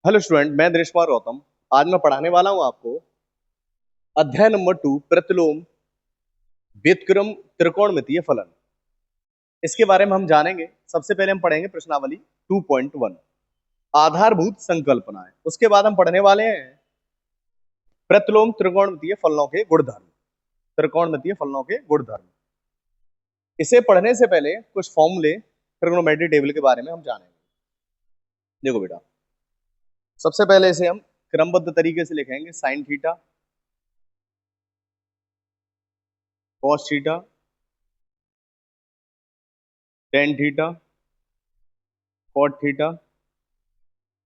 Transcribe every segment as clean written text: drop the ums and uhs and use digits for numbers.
Hello student, मैं दिनेश कुमार गौतम। आज मैं पढ़ाने वाला हूं आपको अध्याय नंबर 2, प्रतिलोम व्युत्क्रम त्रिकोणमितीय फलन। इसके बारे में हम जानेंगे। सबसे पहले हम पढ़ेंगे प्रश्नावली 2.1 आधारभूत संकल्पनाएं। उसके बाद हम पढ़ने वाले हैं प्रतिलोम त्रिकोणमितीय फलनों के गुणधर्म। त्रिकोणमितीय फलनों के गुणधर्म, इसे पढ़ने से पहले कुछ फॉर्मूले ट्रिग्नोमेट्री टेबल के बारे में हम जानेंगे। देखो बेटा, सबसे पहले इसे हम क्रमबद्ध तरीके से लिखेंगे। Sine theta, cos theta, tan theta, cot theta,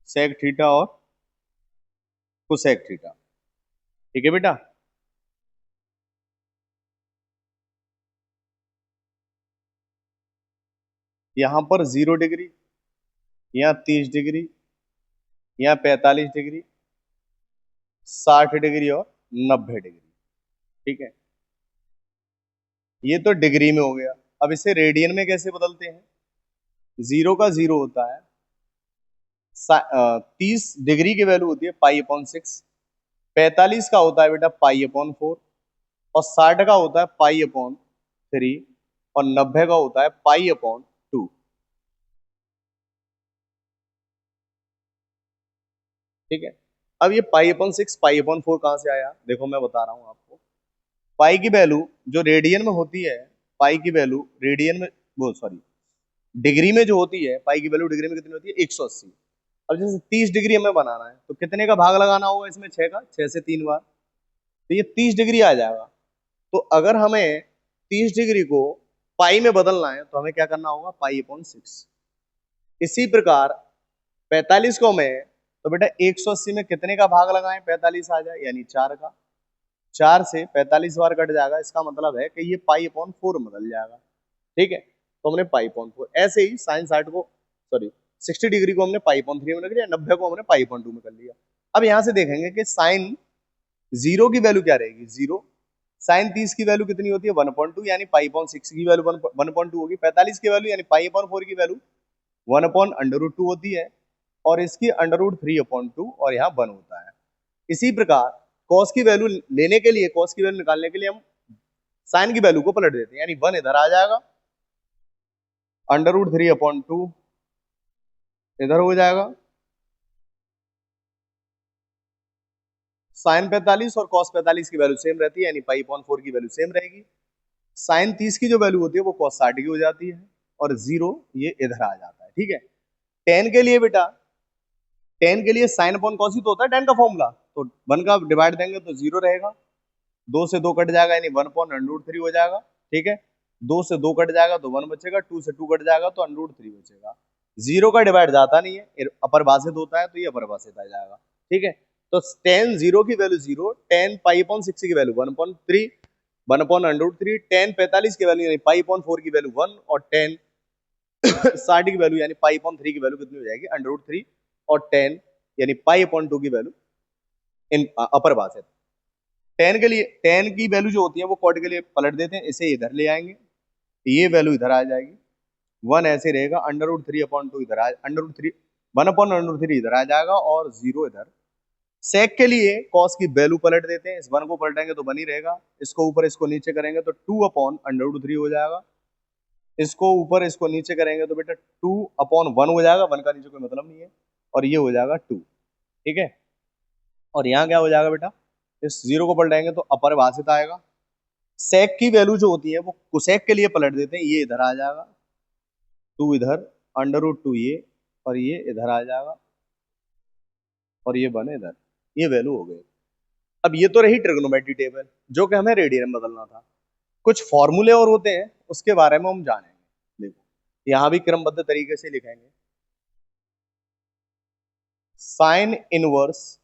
sec theta और कोसेक थीटा। ठीक है बेटा। यहां पर 0 डिग्री, यहाँ 30 डिग्री, यहाँ 45 डिग्री, 60 डिग्री और 90 डिग्री। ठीक है, ये तो डिग्री में हो गया। अब इसे रेडियन में कैसे बदलते हैं? 0 का 0 होता है 30 डिग्री की वैल्यू होती है पाई/6, 45 का होता है बेटा पाई/4 और 60 का होता है पाई/3 और 90 का होता है पाई/2। ठीक है, अब ये पाई/6 पाई/4 कहां से आया? देखो मैं बता रहा हूं आपको। पाई की वैल्यू जो रेडियन में होती है, पाई की वैल्यू रेडियन में, वो सॉरी, डिग्री में जो होती है, पाई की वैल्यू डिग्री में कितनी होती है? 180। अब जैसे 30 डिग्री हमें बनाना है तो कितने का भाग लगाना होगा इसमें? 6 का, 6 से 3 बार, तो ये 30 डिग्री आ जाएगा। तो अगर हमें 30 डिग्री को पाई में बदलना है तो हमें क्या करना होगा? पाई/6। इसी प्रकार 45 को हमें, तो बेटा 180 में कितने का भाग लगाएं 45 आ जाए? यानी 4 का। 4 से 45 बार कट जाएगा, इसका मतलब है कि ये पाई/4 बदल जाएगा। ठीक है, तो हमने पाई/4, ऐसे ही साइन 60 को, सॉरी 60 डिग्री को हमने पाई/3 में रख लिया, 90 को हमने पाई/2 में कर लिया। अब यहां से देखेंगे कि साइन 0 की वैल्यू क्या रहेगी? 0। साइन 30 की वैल्यू कितनी होती है? 1/2, यानी पाई/6 की वैल्यू 1/2 होगी। 45 की वैल्यू यानी पाई/4 की वैल्यू 1/√2 होती है और इसकी √3/2 और यहाँ 1 होता है। इसी प्रकार कॉस की वैल्यू लेने के लिए, कॉस की वैल्यू निकालने के लिए हम साइन की वैल्यू को पलट देते हैं, यानी 1 इधर आ जाएगा, √3/2 इधर हो जाएगा। साइन 45 और कॉस 45 की वैल्यू सेम रहती है, यानी पाई/4 की वैल्यू सेम रहेगी। साइन 30 की जो वैल्यू होती है वो कॉस 60 की हो जाती है और 0 ये इधर आ जाता है। ठीक है, टेन के लिए बेटा, टेन के लिए साइन अपॉन कॉस ही तो होता है टेन का फॉर्मूला। तो 1 का डिवाइड देंगे तो 0 रहेगा, 2 से 2 कट जाएगा यानी 1/√3 हो जाएगा। ठीक है, 2 से 2 कट जाएगा तो 1 बचेगा, 2 से 2 कट जाएगा तो √3 बचेगा। 0 का डिवाइड जाता नहीं है, अपरिभाषित होता है, तो ये अपरिभाषित आ जाएगा। ठीक है, तो टेन 0 की वैल्यू 0, टेन पाई/6 की वैल्यू 1/3, 1/√3, टेन 45 की वैल्यू यानी पाई/4 की वैल्यू 1 और टेन 60 की वैल्यू यानी पाई/3 की वैल्यू कितनी हो जाएगी? √3 और टेन यानी पाई/2 की वैल्यू इन अपरिभाषित। टेन के लिए, टेन की वैल्यू जो होती है वो कॉट के लिए पलट देते हैं, इसे इधर ले आएंगे, ये वैल्यू इधर आ जाएगी, 1 ऐसे रहेगा, √3/2 इधर आ, √3 1/√3 इधर आ जाएगा और 0 इधर। सेक के लिए कॉस की वैल्यू पलट देते हैं, इस 1 को पलटेंगे तो 1 ही रहेगा, इसको ऊपर इसको नीचे करेंगे तो 2/√3 हो जाएगा, इसको ऊपर इसको नीचे करेंगे तो बेटा 2/1 हो जाएगा, 1 का नीचे कोई मतलब नहीं है, और ये हो जाएगा 2। ठीक है, और यहाँ क्या हो जाएगा बेटा? इस 0 को पलटाएंगे तो अपरिभाषित आएगा। सेक की वैल्यू जो होती है वो कोसेक के लिए पलट देते हैं, ये इधर आ जाएगा, 2 इधर, √2 ये, और ये इधर आ जाएगा और ये 1 इधर, ये वैल्यू हो गई। अब ये तो रही ट्रिग्नोमेट्री टेबल जो कि हमें रेडियन में बदलना था। कुछ फॉर्मूले और होते हैं, उसके बारे में हम जानेंगे। देखो, यहां भी क्रमबद्ध तरीके से लिखेंगे। साइन इनवर्स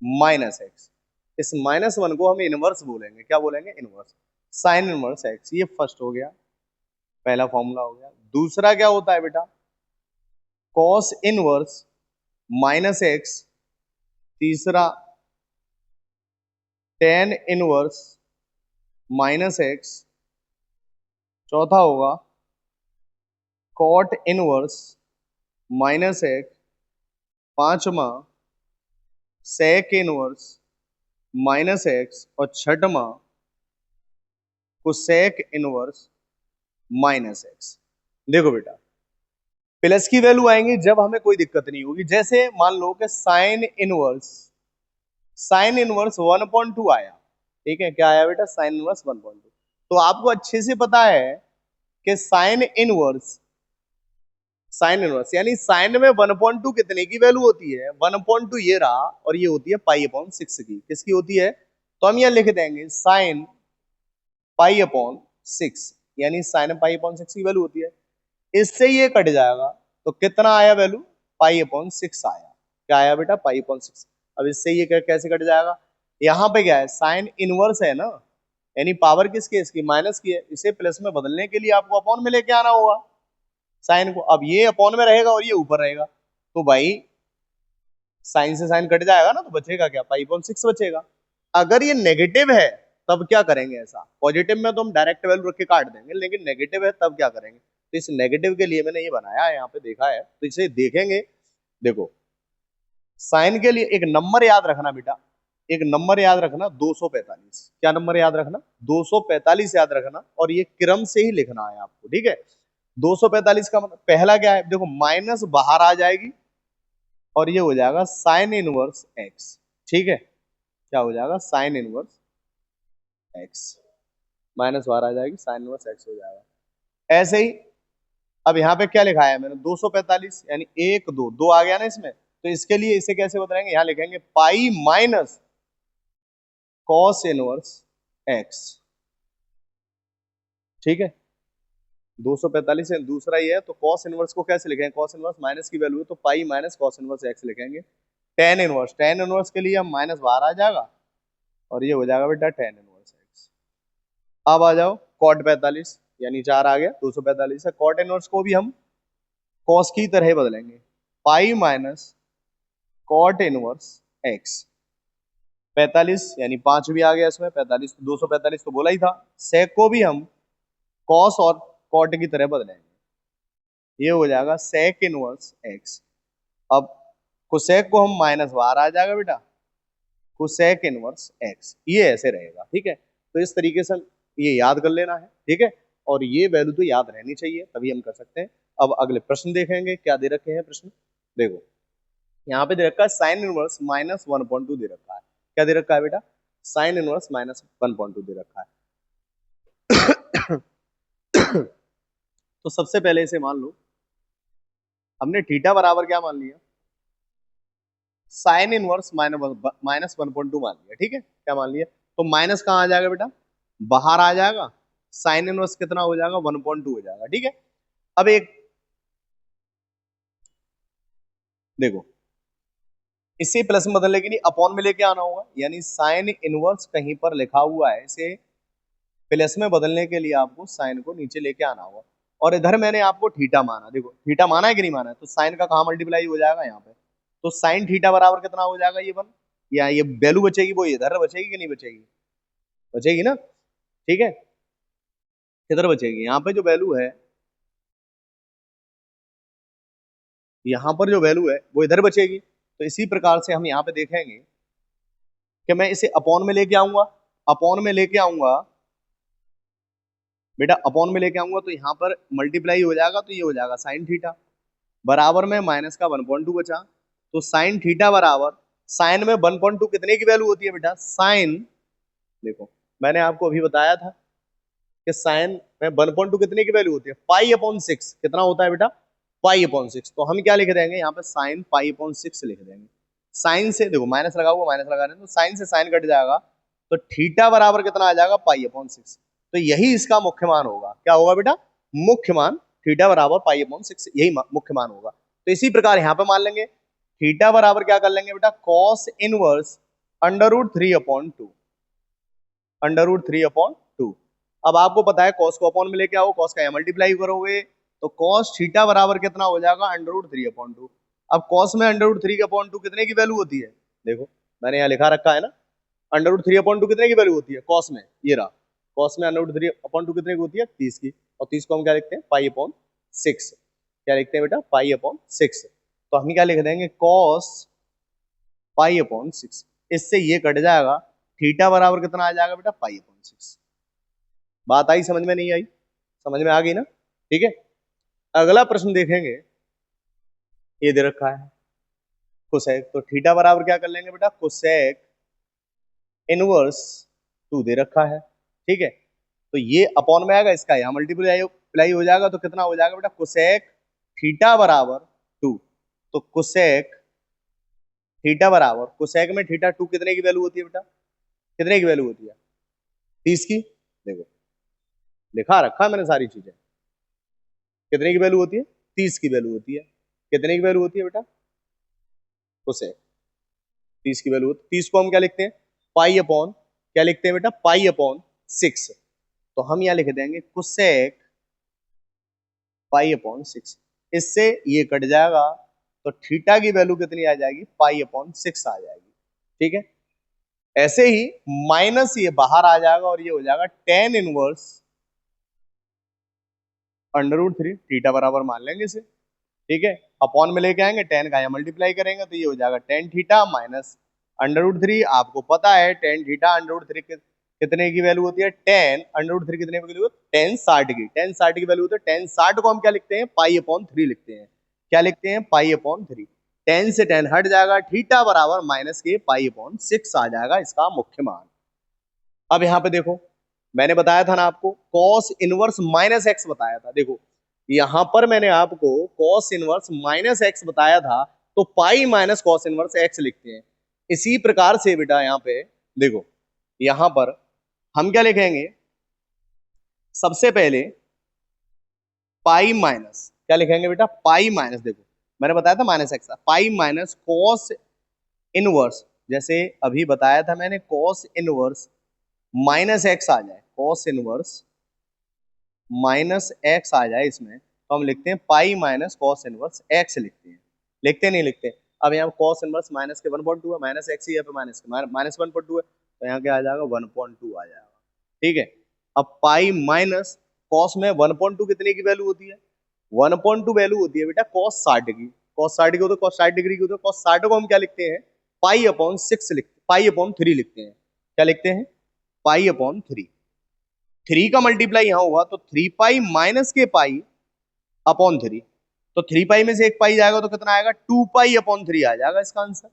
-x, इस -1 को हम इनवर्स बोलेंगे। क्या बोलेंगे? इनवर्स। साइन इनवर्स x, ये फर्स्ट हो गया, पहला फॉर्मूला हो गया। दूसरा क्या होता है बेटा? Cos inverse -x। तीसरा टेन इनवर्स -x। चौथा होगा कॉट इनवर्स -x। पांचवा सेक इनवर्स माइनस एक्स और छठवा कोसेक इनवर्स माइनस एक्स। देखो बेटा, प्लस की वैल्यू आएंगी जब हमें कोई दिक्कत नहीं होगी। जैसे मान लो कि साइन इनवर्स 1.2 आया, ठीक है, क्या आया बेटा, साइन इनवर्स 1.2। तो आपको अच्छे से पता है कि साइन इनवर्स यानी साइन में 1.2 कितने की वैल्यू होती है, 1.2 ये रहा, और ये होती है पाई अपॉन 6 की। किसकी होती है, तो हम यहां लिख देंगे साइन पाई अपॉन 6, यानी साइन पाई अपॉन 6 की वैल्यू होती है। इससे ये कट जाएगा तो कितना आया वैल्यू, पाई अपॉन 6 आया। क्या आया बेटा, पाई अपॉन 6। अब इससे ये कैसे कट जाएगा, यहाँ पे क्या है, साइन इनवर्स है ना, यानी पावर किसकी है, इसकी माइनस की है। इसे प्लस में बदलने के लिए आपको अपॉन में लेके आना होगा साइन को। अब ये अपॉन में रहेगा और ये ऊपर रहेगा, तो भाई साइन से साइन कट जाएगा ना, तो बचेगा क्या, पाई अपॉन 6 बचेगा। अगर ये नेगेटिव है तब क्या करेंगे, ऐसा पॉजिटिव में तो हम डायरेक्ट वैल्यू रख के काट देंगे, लेकिन नेगेटिव है तब क्या करेंगे। तो इस नेगेटिव के लिए मैंने ये बनाया है, यहाँ पे देखा है, तो इसे देखेंगे। देखो, साइन के लिए एक नंबर याद रखना बेटा, एक नंबर याद रखना 245। क्या नंबर याद रखना, 245 याद रखना, और ये क्रम से ही लिखना है आपको, ठीक है। 245 का मतलब पहला क्या है, देखो माइनस बाहर आ जाएगी और ये हो जाएगा साइन इनवर्स एक्स, ठीक है। क्या हो जाएगा, साइन इनवर्स एक्स, माइनस बाहर आ जाएगी, साइन इनवर्स एक्स हो जाएगा। ऐसे ही अब यहाँ पे क्या लिखा है मैंने, 245 यानी 1 2 2 आ गया ना इसमें, तो इसके लिए इसे कैसे बताएंगे, यहाँ लिखेंगे pi minus cos inverse x, ठीक है। 245 है, दूसरा ये है, तो कॉस इनवर्स को कैसे लिखेंगे, कॉस इनवर्स माइनस की वैल्यू है तो pi minus cos inverse x लिखेंगे। टेन इनवर्स के लिए हम माइनस बाहर आ जाएगा और ये हो जाएगा बेटा टेन इनवर्स एक्स। अब आ जाओ कॉट 45, यानी 4 आ गया, 245 है। कॉट इनवर्स को भी हम कॉस की तरह ही बदलेंगे, pi minus cot inverse x. 45 यानी 5 भी आ गया इसमें, 45 245 तो बोला ही था। सेक को भी हम कॉस और कॉट की तरह बदलेंगे, ये हो जाएगा सेक इनवर्स एक्स। अब कोसेक को हम माइनस बाहर आ जाएगा बेटा, कोसेक इनवर्स एक्स, ये ऐसे रहेगा, ठीक है। तो इस तरीके से ये याद कर लेना है, ठीक है, और ये वैल्यू तो याद रहनी चाहिए, तभी हम कर सकते हैं। अब अगले प्रश्न देखेंगे, क्या दे रखे हैं प्रश्न, देखो यहाँ पे दे रखा है साइन इनवर्स माइनस 1.2 दे रखा है। क्या दे रखा है बेटा, साइन इनवर्स माइनस 1.2 दे रखा है। तो सबसे पहले इसे मान लो, हमने थीटा बराबर क्या मान लिया, साइन इनवर्स माइनस 1.2 मान लिया, ठीक है। क्या मान लिया, तो माइनस कहाँ आ जाएगा बेटा, बाहर आ जाएगा, साइन इनवर्स कितना हो जाएगा, 1.2 हो जाएगा, ठीक है। अब एक देखो, इसे प्लस में बदलने के लिए अपॉन में लेके आना होगा, यानी साइन इनवर्स कहीं पर लिखा हुआ है, इसे प्लस में बदलने के लिए आपको साइन को नीचे लेके आना होगा। और इधर मैंने आपको थीटा माना, देखो थीटा माना है कि नहीं माना है, तो साइन का कहाँ मल्टीप्लाई हो जाएगा, यहाँ पे। तो साइन थीटा बराबर कितना हो जाएगा, ये वन, या ये वैल्यू बचेगी वो इधर बचेगी कि नहीं बचेगी, बचेगी ना, ठीक है। किधर बचेगी, यहाँ पे जो वैल्यू है, यहाँ पर जो वैल्यू है वो इधर बचेगी। तो इसी प्रकार से हम यहाँ पे देखेंगे कि मैं इसे अपॉन में लेके आऊंगा, अपॉन में लेके आऊंगा बेटा, अपॉन में लेके आऊंगा तो यहाँ पर मल्टीप्लाई हो जाएगा, तो ये हो जाएगा साइन थीटा बराबर में माइनस का 1.2 बचा। तो साइन थीटा बराबर, साइन में 1.2 कितने की वैल्यू होती है बेटा, साइन, देखो मैंने आपको अभी बताया था कि साइन में 1.2 कितने की वैल्यू होती है, पाई अपॉन 6, कितना होता है बेटा, पाई अपॉन 6। तो हम क्या लिख देंगे यहाँ पे, साइन पाई अपॉन 6 लिख देंगे। साइन से देखो माइनस लगा हुआ, माइनस लगा रहे हैं, तो साइन से साइन कट जाएगा, तो थीटा बराबर कितना आ जाएगा, पाई अपॉन 6। तो यही इसका मुख्य मान होगा, क्या होगा बेटा, मुख्य मान, थीटा बराबर पाई अपॉन 6, यही मुख्य मान होगा। तो इसी प्रकार यहाँ पे मान लेंगे थीटा बराबर क्या कर लेंगे बेटा, cos inverse under root 3 upon 2, under root 3 upon 2। अब आपको पता है कॉस को अपॉन में लेके आओ, कॉस का यहाँ मल्टीप्लाई करोगे, तो कॉस थीटा बराबर कितना हो जाएगा, अंडर रूट 3 अपॉन 2। अब कॉस में अंडर रूट 3 अपॉन 2 कितने की वैल्यू होती है, देखो मैंने यहाँ लिखा रखा है ना, अंडर रूट 3 अपॉन 2 कितने की वैल्यू होती है कॉस में, ये रहा, कॉस में अंडर रूट 3 अपॉन 2 कितने की होती है, 30 की। और 30 को हम क्या लिखते हैं, पाई अपॉन 6। क्या लिखते हैं बेटा, पाई अपॉन 6। तो हम क्या लिख देंगे cos पाई अपॉन 6। इससे ये कट जाएगा, थीटा बराबर कितना आ जाएगा बेटा, पाई अपॉन 6। बात आई समझ में, नहीं आई? समझ में आ गई ना? ठीक है, अगला प्रश्न देखेंगे, ये दे रखा है कोसेक, तो थीटा बराबर क्या कर लेंगे बेटा, कोसेक इनवर्स 2 दे रखा है। ठीक है, तो ये अपॉन में आएगा, इसका यहाँ मल्टीप्लाई हो जाएगा, तो कितना हो जाएगा बेटा, कोसेक थीटा बराबर 2। तो कोसेक थीटा बराबर, कोसेक में थीटा 2 कितने की वैल्यू होती है बेटा, कितने की वैल्यू होती है, 30 की। देखो लिखा रखा है मैंने सारी चीजें, कितने की वैल्यू होती है, 30 की वैल्यू होती है। कितने की वैल्यू होती है बेटा, कोसेक 30 की वैल्यू, 30 को हम क्या लिखते हैं, पाई अपॉन, क्या लिखते हैं बेटा, पाई अपॉन 6। तो हम यहाँ लिख देंगे कोसेक पाई अपॉन 6। इससे ये कट जाएगा, तो थीटा की वैल्यू कितनी आ जाएगी, पाई अपॉन 6 आ जाएगी। ठीक है, ऐसे ही माइनस ये बाहर आ जाएगा और ये हो जाएगा टेन इनवर्स √3, थीटा बराबर मान लेंगे इसे। ठीक है, अपॉन में लेके आएंगे, टेन का यहाँ मल्टीप्लाई करेंगे, तो ये हो जाएगा टेन थीटा माइनस √3। आपको पता है टेन थीटा √3 कितने की वैल्यू होती है, टेन √3 कितने की वैल्यू, 1060 की, 1060 की वैल्यू होती है। 1060 को हम क्या लिखते हैं, पाई अपॉन 3 लिखते हैं। क्या लिखते हैं, पाई अपॉन 3। 10 से 10 हट जाएगा, थीटा बराबर माइनस के पाई अपॉन 6 आ जाएगा इसका मुख्य मान। अब यहाँ पे देखो, मैंने बताया था ना आपको कॉस इनवर्स माइनस एक्स बताया था। देखो यहां पर मैंने आपको कॉस इनवर्स माइनस एक्स बताया था, तो pi minus cos inverse x लिखते हैं। इसी प्रकार से बेटा यहाँ पे देखो, यहां पर हम क्या लिखेंगे, सबसे पहले पाई माइनस, क्या लिखेंगे बेटा, पाई माइनस, देखो मैंने बताया था minus x, pi minus cos inverse, जैसे अभी बताया था मैंने कॉस इनवर्स माइनस एक्स आ जाए, कॉस इनवर्स माइनस एक्स आ जाए इसमें, तो हम लिखते हैं pi minus cos inverse x लिखते हैं। लिखते नहीं लिखते? अब यहाँ कॉस इनवर्स माइनस के 1.2 है, माइनस एक्स ही है, माइनस के माइनस 1.2 है, तो यहाँ क्या आ जाएगा, 1.2 आ जाएगा। ठीक है, अब पाई माइनस कॉस में 1.2 कितने की वैल्यू होती है, 1.2 वैल्यू होती है बेटा कॉस 60 की। कॉस 60 की होती है, कॉस 60 डिग्री की होती है। कॉस 60 को हम क्या लिखते हैं, पाई अपॉन 6 लिखते, पाई अपॉन 3 लिखते हैं। क्या लिखते हैं, पाई अपॉन 3। 3 का मल्टीप्लाई यहां हुआ, तो 3 पाई माइनस के पाई अपॉन 3, तो 3 पाई में से एक पाई जाएगा तो कितना आएगा, 2 पाई अपॉन 3 आ जाएगा इसका आंसर।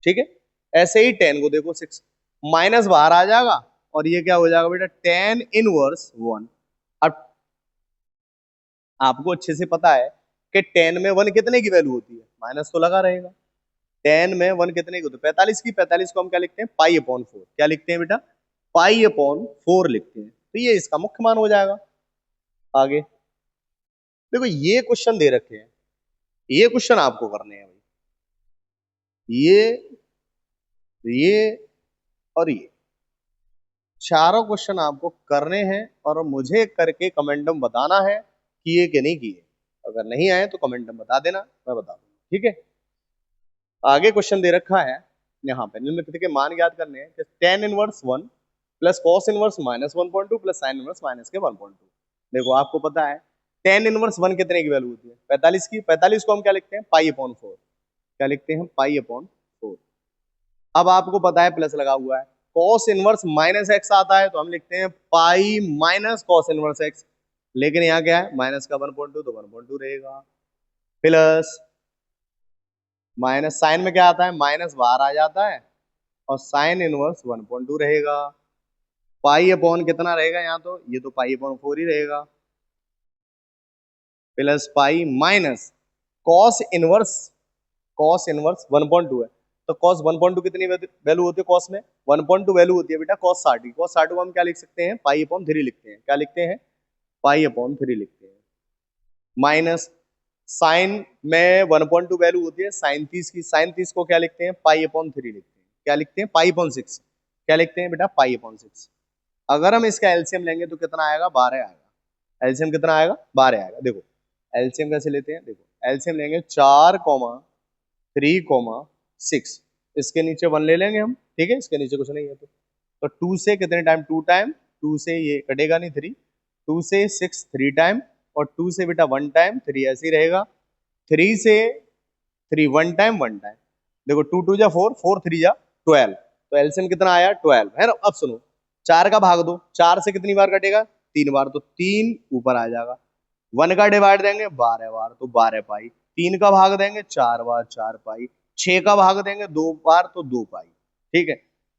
ठीक है, ऐसे ही 10 को देखो, 6 माइनस बाहर आ जाएगा और ये क्या हो जाएगा बेटा, टेन इनवर्स 1। अब आपको अच्छे से पता है कि 10 में 1 कितने की वैल्यू होती है, माइनस तो लगा रहेगा। 10 में 1 कितने की होती है, 45 की। 45 को हम क्या लिखते हैं, पाई अपॉन 4। क्या लिखते हैं बेटा, पाई अपॉन 4 लिखते हैं, तो ये इसका मुख्य मान हो जाएगा। आगे देखो, ये क्वेश्चन दे रखे हैं, ये क्वेश्चन आपको करने हैं भाई, ये और ये चारों क्वेश्चन आपको करने हैं, और मुझे करके कमेंट में बताना है किए कि नहीं किए। अगर नहीं आए तो कमेंट में बता देना, मैं बता दूंगा। ठीक है, आगे क्वेश्चन दे रखा है, यहाँ पे निम्नलिखित के मान ज्ञात करने हैं, tan inverse 1 plus cos inverse minus 1.2 plus sine inverse minus के 1.2। देखो आपको पता है टेन इनवर्स 1 कितने की वैल्यू होती है, 45 की। 45 को हम क्या लिखते हैं, पाई अपॉन 4। क्या लिखते हैं, पाई अपॉन 4। अब आपको पता है प्लस लगा हुआ है, कॉस इनवर्स माइनस एक्स आता है, तो हम लिखते हैं pi minus cos inverse x. लेकिन यहाँ क्या है, माइनस का 1.2, तो 1.2 रहेगा, प्लस माइनस साइन में क्या आता है, माइनस बाहर आ जाता है और साइन इनवर्स 1.2 रहेगा। पाई अपॉन कितना रहेगा यहाँ, तो ये तो पाई अपॉन 4 ही रहेगा, plus pi minus cos inverse 1.2 है, तो कॉस 1.2 कितनी वैल्यू होती है, कॉस में 1.2 वैल्यू होती है बेटा कॉस 60 की। कॉस 60 को हम क्या लिख सकते हैं, पाई अपॉन 3 लिखते हैं। क्या लिखते हैं, पाई अपॉन 3 लिखते हैं, माइनस साइन में 1.2 वैल्यू होती है साइन 30 की। साइन 30 को क्या लिखते हैं, पाई अपॉन 3 लिखते हैं। क्या लिखते हैं, पाई अपॉन 6। क्या लिखते हैं बेटा, पाई अपॉन 6। अगर हम इसका एलसीएम लेंगे तो कितना आएगा, 12 आएगा। एलसीएम कितना आएगा, 12 आएगा। देखो एलसीएम कैसे लेते हैं, देखो एलसीएम लेंगे 4,3,6, इसके नीचे 1 ले लेंगे हम। ठीक है, इसके नीचे कुछ नहीं है, तो 2 से कितने टाइम, 2 टाइम, 2 से ये कटेगा नहीं 3, 2 से 6 3 टाइम, और 2 से बेटा 1 टाइम, 3 ऐसे ही रहेगा। 3 से 3 वन टाइम देखो 2 2 जा 4, 4 3 जा 12, तो एलसीएम कितना आया 12 है ना। अब सुनो 4 का भाग दो, 4 से कितनी बार कटेगा 3 बार, तो 3 ऊपर आ जाएगा। 1 का डिवाइड देंगे 12 बार तो 12 पाई, 3 का भाग देंगे 4 बार 4 पाई, 6 का भाग देंगे 2 बार तो 2 पाई। ठीक है,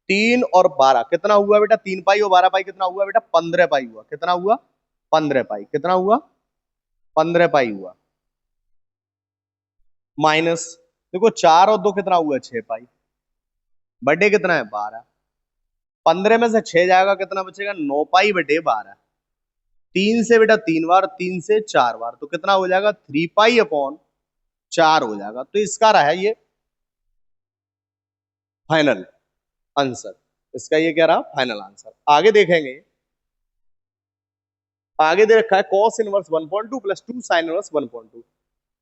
3 और 12 कितना हुआ बेटा, 3 पाई और 12 पाई कितना हुआ बेटा, 15 पाई हुआ। कितना हुआ 15 पाई, कितना हुआ 15 पाई हुआ। माइनस देखो 4 और 2 कितना हुआ 6 पाई, बटे कितना है 12, 15 में से 6 जाएगा कितना बचेगा 9 पाई बटे 12। 3 से बेटा 3 बार, 3 से 4 बार तो कितना हो जाएगा 3 पाई अपॉन 4 हो जाएगा। तो इसका रहा है ये फाइनल आंसर, इसका ये क्या रहा फाइनल आंसर। आगे देखेंगे, आगे दे रखा है cos inverse 1.2 plus 2 sine inverse 1.2।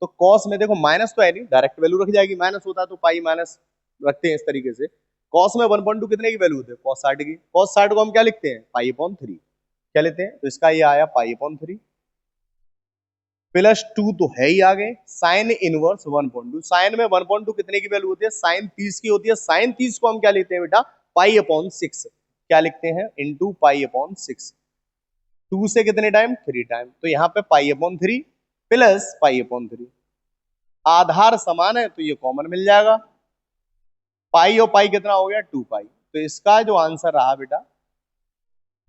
तो cos में देखो माइनस तो है नहीं, डायरेक्ट वैल्यू रख जाएगी, माइनस होता है तो पाई माइनस रखते हैं इस तरीके से। cos में 1.2 कितने की वैल्यू होती है cos 60 की, cos 60 को हम क्या लिखते हैं पाई अपॉन 3, क्या लेते हैं, तो इसका ये आया पाई अपॉन 3 प्लस 2 तो है ही आगे साइन इनवर्स 1.2। साइन में 1.2 कितने की वैल्यू होती है साइन 30 की होती है, साइन 30 को हम क्या लेते हैं बेटा पाई अपॉन 6, क्या लिखते हैं इनटू पाई अपॉन 6। 2 से कितने टाइम 3 टाइम, तो यहाँ पे pi upon 3 plus pi upon 3, आधार समान है तो ये कॉमन मिल जाएगा। पाई और पाई कितना हो गया 2 पाई, तो इसका जो आंसर रहा बेटा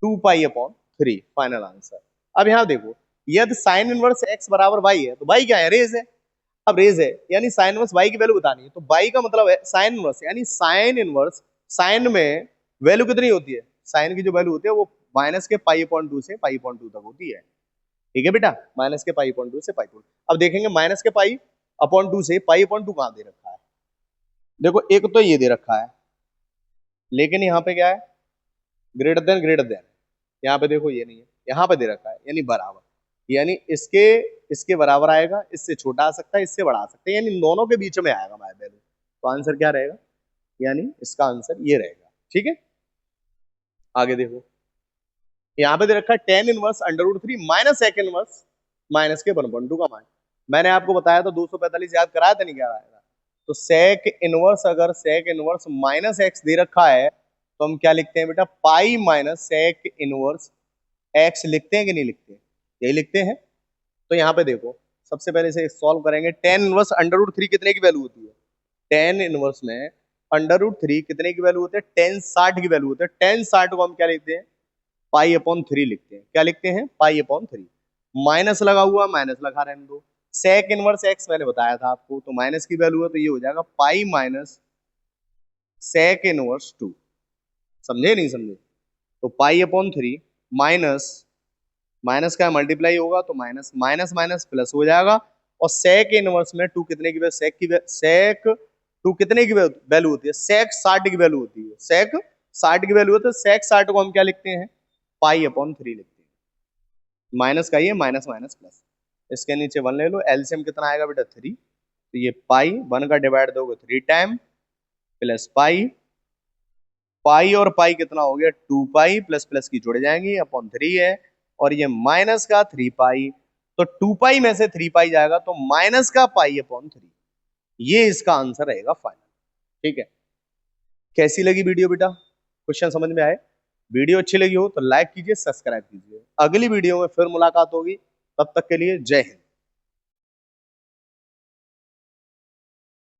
2 पाई अपॉन 3 फाइनल आंसर। अब यहाँ देखो यदि साइन इनवर्स x बराबर y है तो y क्या है रेज है। अब रेज है यानी साइन इनवर्स y की वैल्यू बतानी है, तो y का मतलब है साइन इनवर्स, यानी साइन इनवर्स साइन में वैल्यू कितनी होती है, साइन की जो वैल्यू होती है वो माइनस के पाई अपॉन 2 से पाई अपॉन 2 तक होती है। ठीक है बेटा, माइनस के पाई अपॉन 2 से पाई अपॉन। अब देखेंगे माइनस के पाई अपॉन 2 से पाई अपॉन 2 कहां दे रखा है, देखो एक तो ये दे रखा है, लेकिन यहाँ पे क्या है ग्रेटर देन, यहाँ पे देखो ये नहीं है, यहाँ पे दे रखा है यानी बराबर, यानी इसके इसके बराबर आएगा, इससे छोटा आ सकता है, इससे बड़ा आ सकता है, यानी दोनों के बीच में आएगा हमारे वैल्यू। तो आंसर क्या रहेगा, यानी इसका आंसर ये रहेगा। ठीक है, आगे देखो यहाँ पे दे रखा है tan inverse under root 3 minus sec inverse minus के 1.2 का मान। मैंने आपको बताया था 245 याद कराया था नहीं कराया था, तो सेक इनवर्स अगर सेक इनवर्स माइनस एक्स दे रखा है तो हम क्या लिखते हैं बेटा pi minus sec inverse x लिखते हैं कि नहीं लिखते, यही लिखते हैं। तो यहाँ पे देखो सबसे पहले से सॉल्व करेंगे, टेन इनवर्स अंडर रूट 3 कितने की वैल्यू होती है, टेन इनवर्स में अंडर रूट 3 कितने की वैल्यू होती है टेन 60 की वैल्यू होती है। टेन 60 को हम क्या लिखते हैं पाई अपॉन 3 लिखते हैं, क्या लिखते हैं पाई अपॉन 3, माइनस लगा हुआ माइनस लगा रहने दो। सेक इनवर्स एक्स मैंने बताया था आपको, तो माइनस की वैल्यू है तो ये हो जाएगा पाई माइनस सेक इनवर्स 2, समझे नहीं समझे, तो पाई अपॉन 3 माइनस माइनस का मल्टीप्लाई होगा तो माइनस माइनस माइनस प्लस हो जाएगा, और सेक इनवर्स में 2 कितने की सेक 2 कितने की वैल्यू होती है सेक 60 की वैल्यू होती है, सेक 60 की वैल्यू होती है, सेक 60 को हम क्या लिखते हैं पाई अपॉन 3 लिखते हैं, माइनस का ये माइनस माइनस प्लस, इसके नीचे 1 ले लो, एलसीएम कितना आएगा बेटा 3, तो ये पाई 1 का डिवाइड दोगे 3 टाइम प्लस पाई, पाई और पाई कितना हो गया 2 पाई प्लस प्लस की जुड़ जाएंगी अपॉन 3 है, और ये माइनस का 3 पाई, तो 2 पाई में से 3 पाई जाएगा तो माइनस का पाई अपॉन 3, ये इसका आंसर रहेगा फाइनल। ठीक है, कैसी लगी वीडियो बेटा, क्वेश्चन समझ में आए, वीडियो अच्छी लगी हो तो लाइक कीजिए सब्सक्राइब कीजिए, अगली वीडियो में फिर मुलाकात होगी, तब तक के लिए जय हिंद।